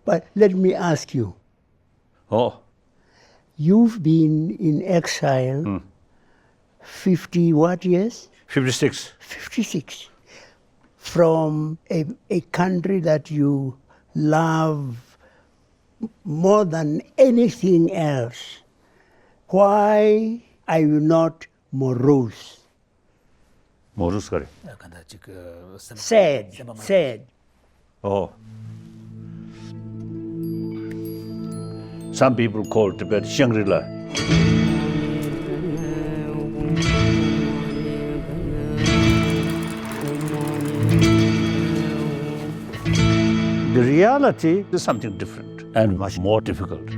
But let me ask you. Oh. You've been in exile 50 what years? 56. 56. From a country that you love more than anything else. Why are you not morose? Morose kare. Sad. Oh. Some people call Tibet Shangri-La. The reality is something different and much more difficult.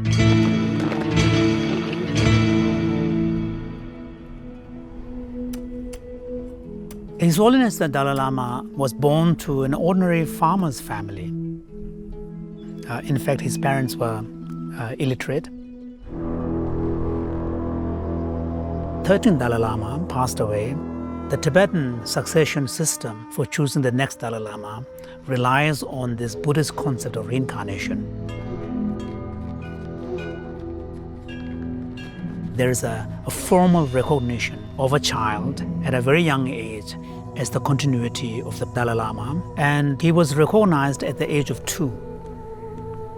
His Holiness the Dalai Lama was born to an ordinary farmer's family. In fact, his parents were illiterate. 13th Dalai Lama passed away. The Tibetan succession system for choosing the next Dalai Lama relies on this Buddhist concept of reincarnation. There is a formal recognition of a child at a very young age as the continuity of the Dalai Lama, and he was recognized at the age of 2.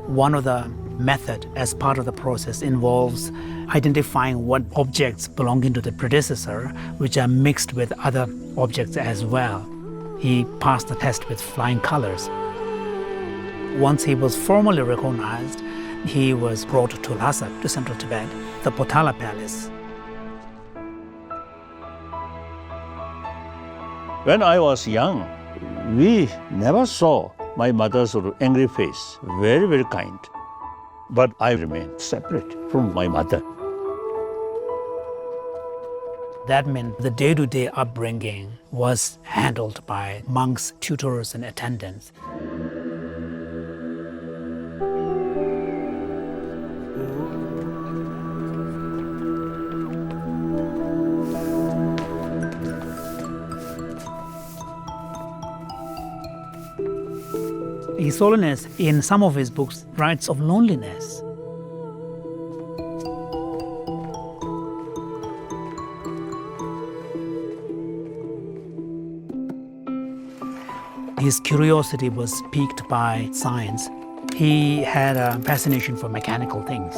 One of the method as part of the process involves identifying what objects belonging to the predecessor, which are mixed with other objects as well. He passed the test with flying colors. Once he was formally recognized, he was brought to Lhasa, to central Tibet, the Potala Palace. When I was young, we never saw my mother's sort of angry face, very, very kind. But I remained separate from my mother. That meant the day-to-day upbringing was handled by monks, tutors, and attendants. His Holiness, in some of his books, writes of loneliness. His curiosity was piqued by science. He had a fascination for mechanical things.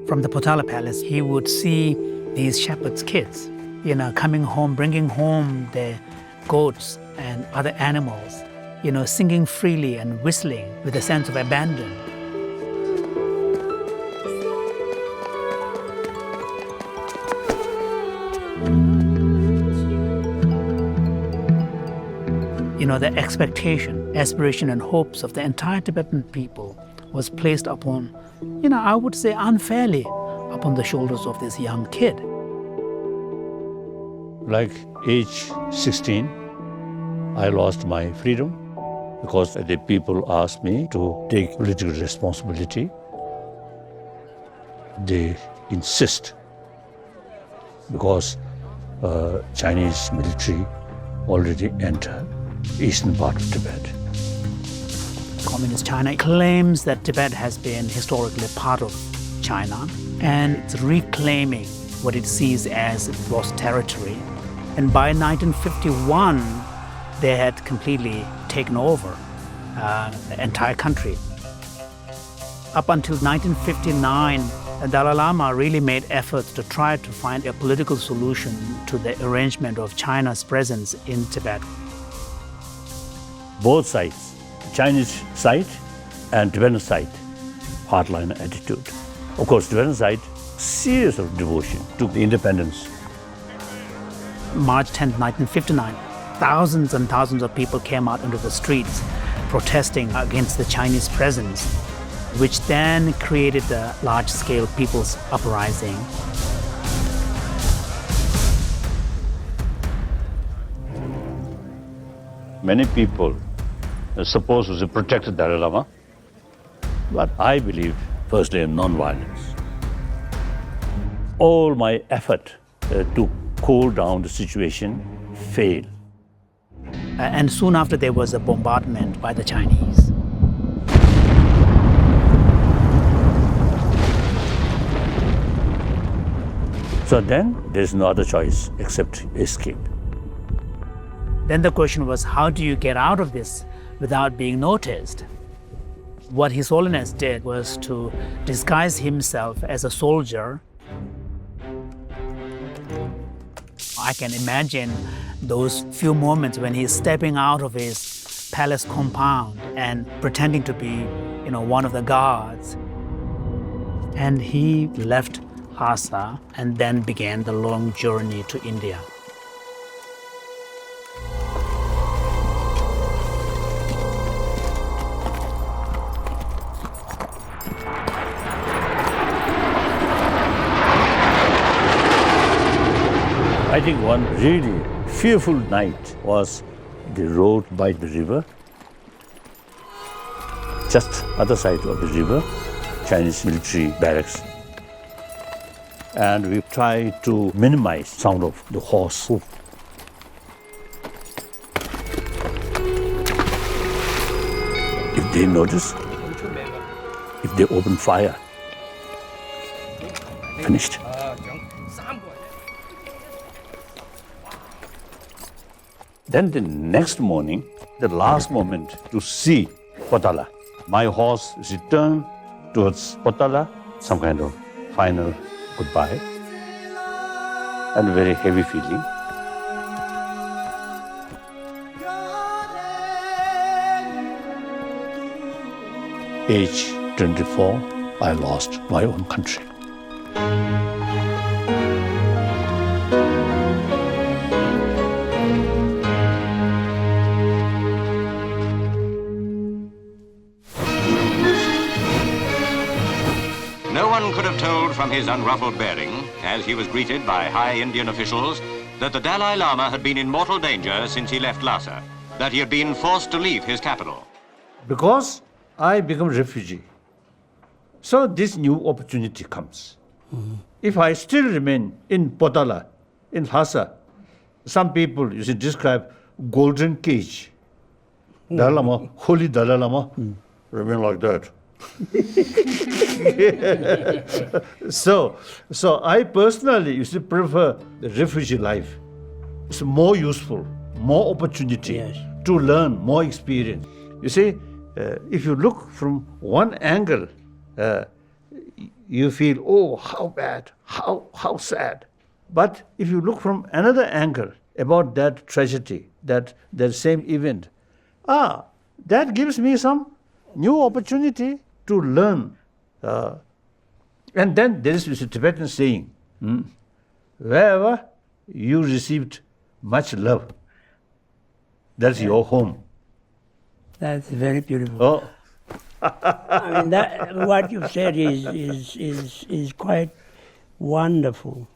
From the Potala Palace, he would see these shepherds' kids, coming home, bringing home their goats and other animals, singing freely and whistling with a sense of abandon. The expectation, aspiration, and hopes of the entire Tibetan people was placed upon, I would say unfairly, upon the shoulders of this young kid. Like age 16, I lost my freedom because the people asked me to take political responsibility. They insist because Chinese military already entered eastern part of Tibet. Communist China claims that Tibet has been historically part of China, and it's reclaiming what it sees as lost territory. And by 1951, they had completely taken over the entire country. Up until 1959, the Dalai Lama really made efforts to try to find a political solution to the arrangement of China's presence in Tibet. Both sides, Chinese side and Tibetan side, hardline attitude. Of course, Tibetan side, serious of devotion to the independence. March 10, 1959, thousands and thousands of people came out into the streets protesting against the Chinese presence, which then created a large-scale people's uprising. Many people are supposed to protect the Dalai Lama, but I believe firstly in non-violence. All my effort to cool down the situation failed. And soon after, there was a bombardment by the Chinese. So then there's no other choice except escape. Then the question was, how do you get out of this without being noticed? What His Holiness did was to disguise himself as a soldier. I can imagine those few moments when he's stepping out of his palace compound and pretending to be, one of the guards. And he left Lhasa and then began the long journey to India. I think one really fearful night was the road by the river. Just other side of the river, Chinese military barracks. And we tried to minimize sound of the horse hoof. If they notice, if they open fire, finished. Then the next morning, the last moment to see Potala. My horse returned towards Potala, some kind of final goodbye, and a very heavy feeling. Age 24, I lost my own country. No one could have told from his unruffled bearing, as he was greeted by high Indian officials, that the Dalai Lama had been in mortal danger since he left Lhasa, that he had been forced to leave his capital. Because I become a refugee, so this new opportunity comes. Mm-hmm. If I still remain in Potala, in Lhasa, some people describe golden cage. Mm-hmm. Dalai Lama, holy Dalai Lama, remain like that. So I personally prefer the refugee life. It's more useful, more opportunity to learn, more experience. You see, if you look from one angle, you feel, oh, how bad, how sad. But if you look from another angle about that tragedy, that same event, that gives me some new opportunity to learn. And then there is a Tibetan saying, wherever you received much love, that's your home. That's very beautiful. Oh. I mean, what you said is quite wonderful.